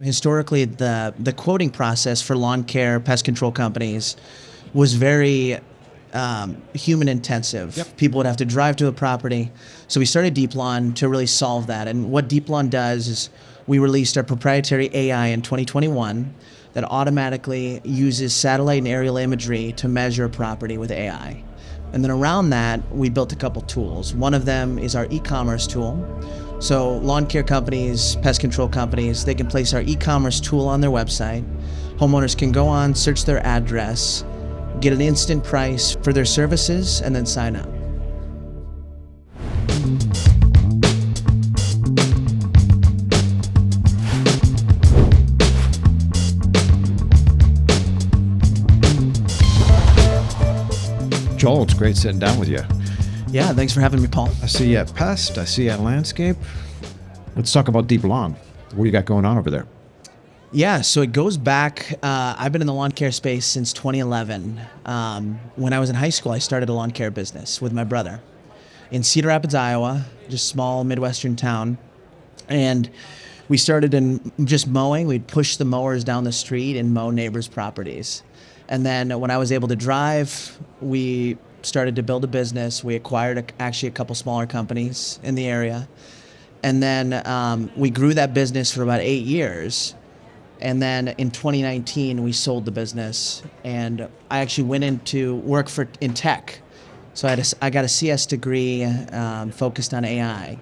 Historically, the quoting process for lawn care, pest control companies was very human intensive. Yep. People would have to drive to a property. So we started DeepLawn to really solve that. And what DeepLawn does is we released our proprietary AI in 2021 that automatically uses satellite and aerial imagery to measure a property with AI. And then around that, we built a couple tools. One of them is our e-commerce tool. So lawn care companies, pest control companies, they can place our e-commerce tool on their website. Homeowners can go on, search their address, get an instant price for their services, and then sign up. Joel, it's great sitting down with you. Yeah, thanks for having me, Paul. I see you at Pest. I see you at Landscape. Let's talk about DeepLawn. What do you got going on over there? Yeah, so it goes back, I've been in the lawn care space since 2011. When I was in high school, I started a lawn care business with my brother in Cedar Rapids, Iowa, just a small Midwestern town. And we started in just mowing. We'd push the mowers down the street and mow neighbors' properties. And then when I was able to drive, we started to build a business. We acquired actually a couple smaller companies in the area. And then we grew that business for about 8 years. And then in 2019, we sold the business. And I actually went into work in tech. So I got a CS degree focused on AI.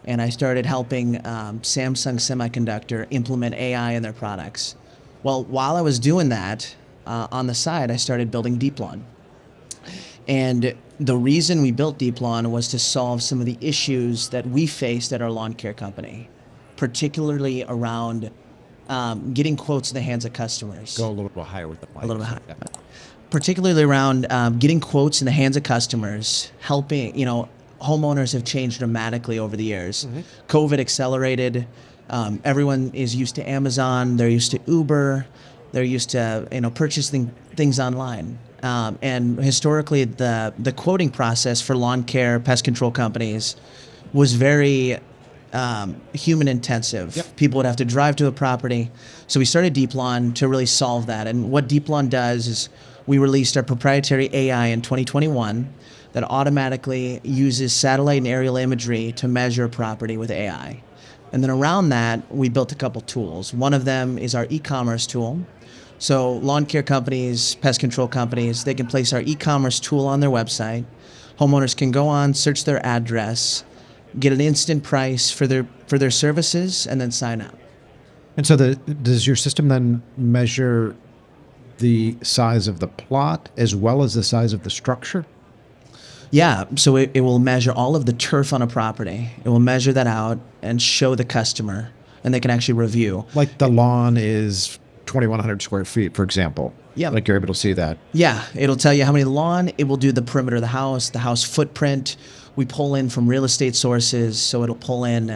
And I started helping Samsung Semiconductor implement AI in their products. Well, while I was doing that, on the side, I started building DeepLawn. And the reason we built DeepLawn was to solve some of the issues that we faced at our lawn care company, particularly around getting quotes in the hands of customers. Go a little bit higher with the mic. A little bit higher. Particularly around getting quotes in the hands of customers, helping, homeowners have changed dramatically over the years. Mm-hmm. COVID accelerated. Everyone is used to Amazon. They're used to Uber. They're used to, purchasing things online. And historically, the quoting process for lawn care, pest control companies was very human intensive. Yep. People would have to drive to a property. So we started DeepLawn to really solve that. And what DeepLawn does is we released our proprietary AI in 2021 that automatically uses satellite and aerial imagery to measure a property with AI. And then around that, we built a couple tools. One of them is our e-commerce tool. So lawn care companies, pest control companies, they can place our e-commerce tool on their website. Homeowners can go on, search their address, get an instant price for their services, and then sign up. And so does your system then measure the size of the plot as well as the size of the structure? Yeah, so it will measure all of the turf on a property. It will measure that out and show the customer, and they can actually review. Like the lawn is 2,100 square feet, for example. Yeah. Like you're able to see that. Yeah, it'll tell you how many lawn. It will do the perimeter of the house footprint. We pull in from real estate sources, so it'll pull in,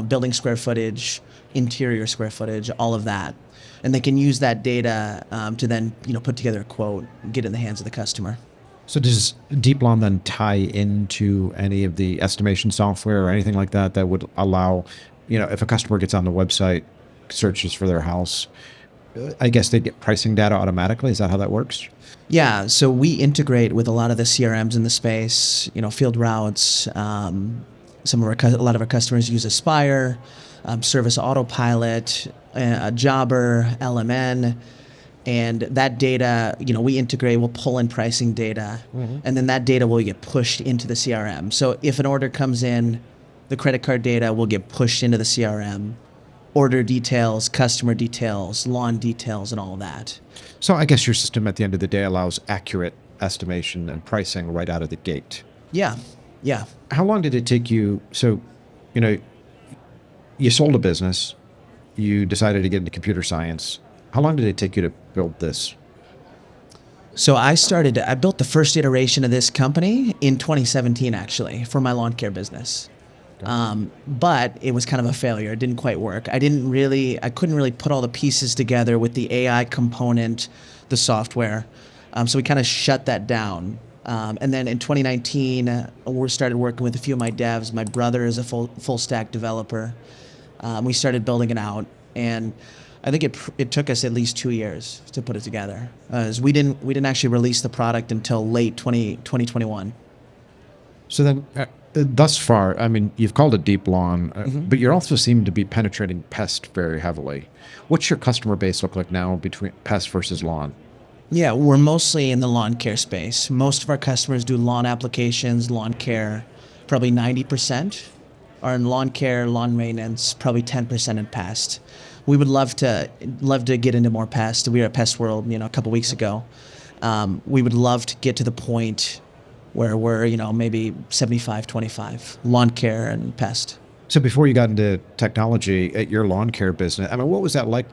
building square footage, interior square footage, all of that. And they can use that data to then, put together a quote, get it in the hands of the customer. So does DeepLawn then tie into any of the estimation software or anything like that that would allow, if a customer gets on the website, searches for their house, I guess they get pricing data automatically? Is that how that works? Yeah, so we integrate with a lot of the CRMs in the space, Field Routes. A lot of our customers use Aspire, Service Autopilot, Jobber, LMN. And that data, we integrate, we'll pull in pricing data, and then that data will get pushed into the CRM. So if an order comes in, the credit card data will get pushed into the CRM, order details, customer details, lawn details, and all that. So I guess your system at the end of the day allows accurate estimation and pricing right out of the gate. Yeah. How long did it take you? So, you sold a business, you decided to get into computer science. How long did it take you to build this? So I built the first iteration of this company in 2017, actually, for my lawn care business. But it was kind of a failure. It didn't quite work. I couldn't really put all the pieces together with the AI component, the software. So we kind of shut that down. And then in 2019, we started working with a few of my devs. My brother is a full stack developer. We started building it out. and I think it took us at least 2 years to put it together. As we didn't actually release the product until late 2021. So then, thus far, I mean, you've called it DeepLawn, but you also seem to be penetrating Pest very heavily. What's your customer base look like now between Pest versus lawn? Yeah, we're mostly in the lawn care space. Most of our customers do lawn applications, lawn care. Probably 90% are in lawn care, lawn maintenance. Probably 10% in pest. We would love to get into more pest. We were at Pest World, a couple weeks ago. We would love to get to the point where we're, maybe 75-25 lawn care and pest. So before you got into technology at your lawn care business, I mean, what was that like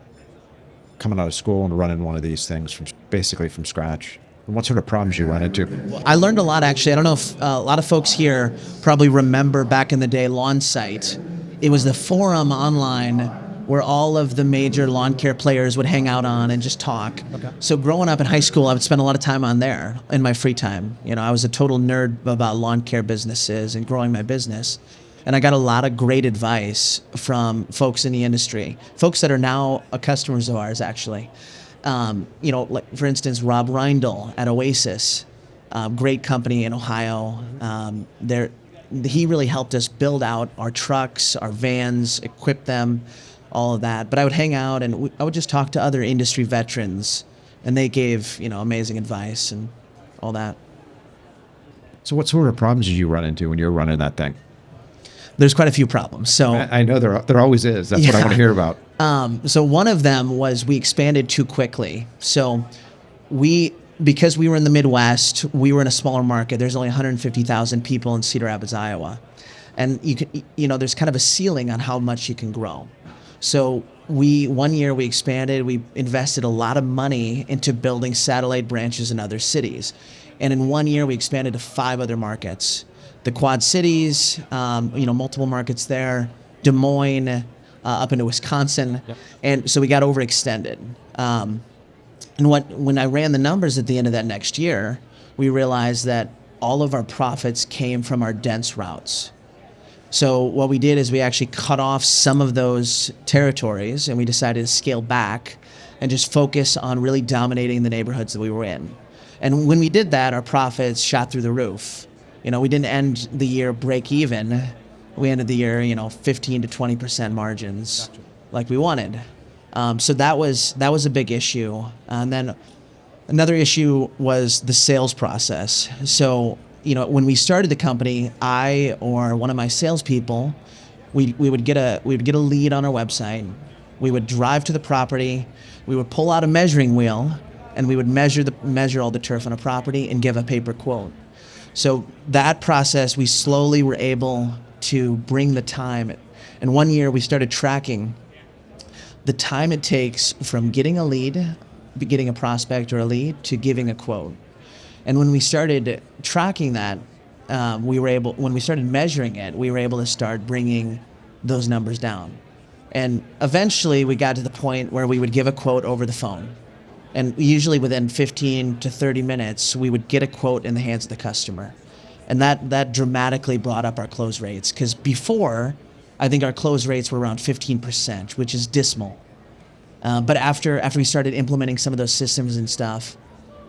coming out of school and running one of these things basically from scratch? And what sort of problems you run into? I learned a lot, actually. I don't know if a lot of folks here probably remember back in the day Lawn Site. It was the forum online where all of the major lawn care players would hang out on and just talk. Okay. So growing up in high school, I would spend a lot of time on there in my free time. I was a total nerd about lawn care businesses and growing my business. And I got a lot of great advice from folks in the industry, folks that are now customers of ours, actually. Like for instance, Rob Reindl at Oasis, great company in Ohio. He really helped us build out our trucks, our vans, equip them, all of that. But I would hang out and I would just talk to other industry veterans, and they gave amazing advice and all that. So what sort of problems did you run into when you were running that thing? There's quite a few problems. So I know there always is. That's what I want to hear about. So one of them was we expanded too quickly. So because we were in the Midwest, we were in a smaller market. There's only 150,000 people in Cedar Rapids, Iowa, and there's kind of a ceiling on how much you can grow. So one year we expanded. We invested a lot of money into building satellite branches in other cities, and in 1 year we expanded to 5 other markets. The Quad Cities, multiple markets there, Des Moines, up into Wisconsin. Yep. And so we got overextended. And when I ran the numbers at the end of that next year, we realized that all of our profits came from our dense routes. So what we did is we actually cut off some of those territories, and we decided to scale back and just focus on really dominating the neighborhoods that we were in. And when we did that, our profits shot through the roof. We didn't end the year break even. We ended the year, 15 to 20% margins. Gotcha. Like we wanted. So that was a big issue. And then another issue was the sales process. So, when we started the company, I or one of my salespeople, we would get a lead on our website. We would drive to the property. We would pull out a measuring wheel, and we would measure all the turf on a property and give a paper quote. So that process, we slowly were able to bring the time. And 1 year we started tracking the time it takes from getting a lead, getting a prospect or a lead, to giving a quote. And when we started tracking that, when we started measuring it, we were able to start bringing those numbers down. And eventually we got to the point where we would give a quote over the phone. And usually within 15 to 30 minutes, we would get a quote in the hands of the customer. And that dramatically brought up our close rates. Because before, I think our close rates were around 15%, which is dismal. But after we started implementing some of those systems and stuff,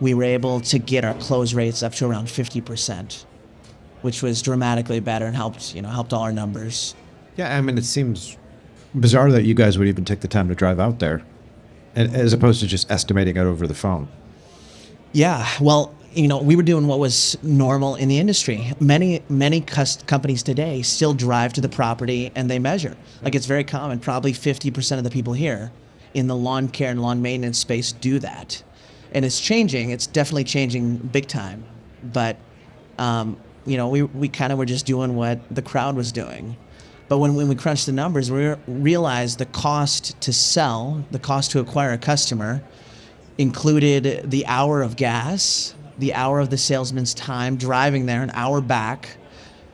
we were able to get our close rates up to around 50%, which was dramatically better and helped all our numbers. Yeah, I mean, it seems bizarre that you guys would even take the time to drive out there, as opposed to just estimating it over the phone. Yeah, well, we were doing what was normal in the industry. Many companies today still drive to the property and they measure. Like, it's very common. Probably 50% of the people here in the lawn care and lawn maintenance space do that. And it's changing. It's definitely changing big time. But, we kind of were just doing what the crowd was doing. But when we crunched the numbers, we realized the cost to sell, the cost to acquire a customer, included the hour of gas, the hour of the salesman's time driving there, an hour back,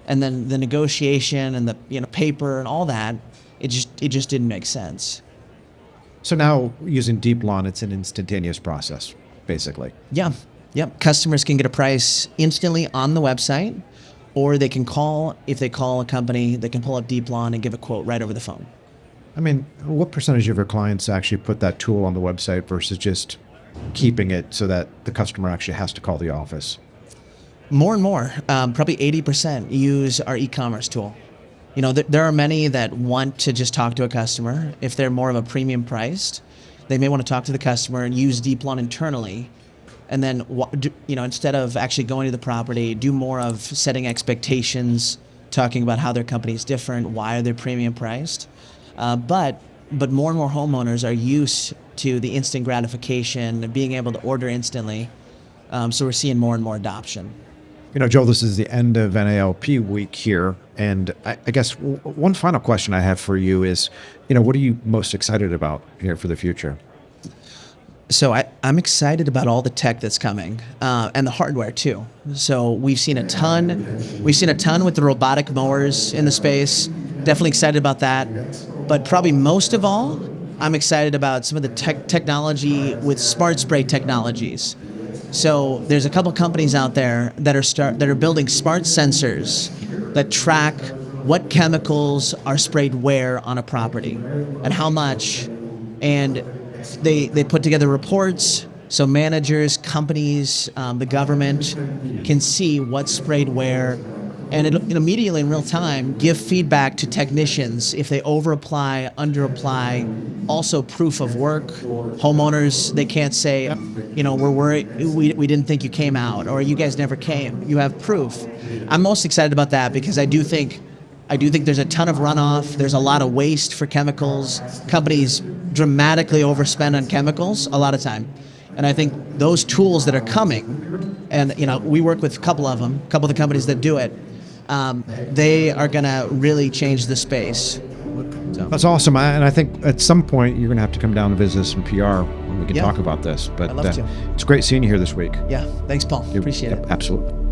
and then the negotiation and the paper and all that. It just didn't make sense. So now using DeepLawn, it's an instantaneous process, basically. Yeah. Yep. Customers can get a price instantly on the website, or they can call. If they call a company, they can pull up DeepLawn and give a quote right over the phone. I mean, what percentage of your clients actually put that tool on the website versus just keeping it so that the customer actually has to call the office? More and more, probably 80% use our e-commerce tool. You know, there are many that want to just talk to a customer. If they're more of a premium priced, they may want to talk to the customer and use DeepLawn internally. And then, you know, instead of actually going to the property, do more of setting expectations, talking about how their company is different, why they're premium priced. But more and more homeowners are used to the instant gratification, being able to order instantly. So we're seeing more and more adoption. You know, Joel, this is the end of NALP week here. And I guess one final question I have for you is, you know, what are you most excited about here for the future? So I'm excited about all the tech that's coming, and the hardware too. So we've seen a ton with the robotic mowers in the space. Definitely excited about that. But probably most of all, I'm excited about some of the technology with smart spray technologies. So there's a couple companies out there that are building smart sensors that track what chemicals are sprayed where on a property and how much, and they put together reports so managers, companies, the government can see what's sprayed where, and it'll immediately in real time give feedback to technicians if they over apply, under apply. Also proof of work. Homeowners, they can't say, you know, we're worried, we didn't think you came out, or you guys never came. You have proof. I'm most excited about that because I do think there's a ton of runoff. There's a lot of waste for chemicals. Companies dramatically overspend on chemicals a lot of time. And I think those tools that are coming, and you know, we work with a couple of the companies that do it, they are gonna really change the space. So. That's awesome. And I think at some point you're going to have to come down and visit some PR when we can talk about this. But I'd love to. It's great seeing you here this week. Yeah, thanks, Paul. Appreciate it. Absolutely.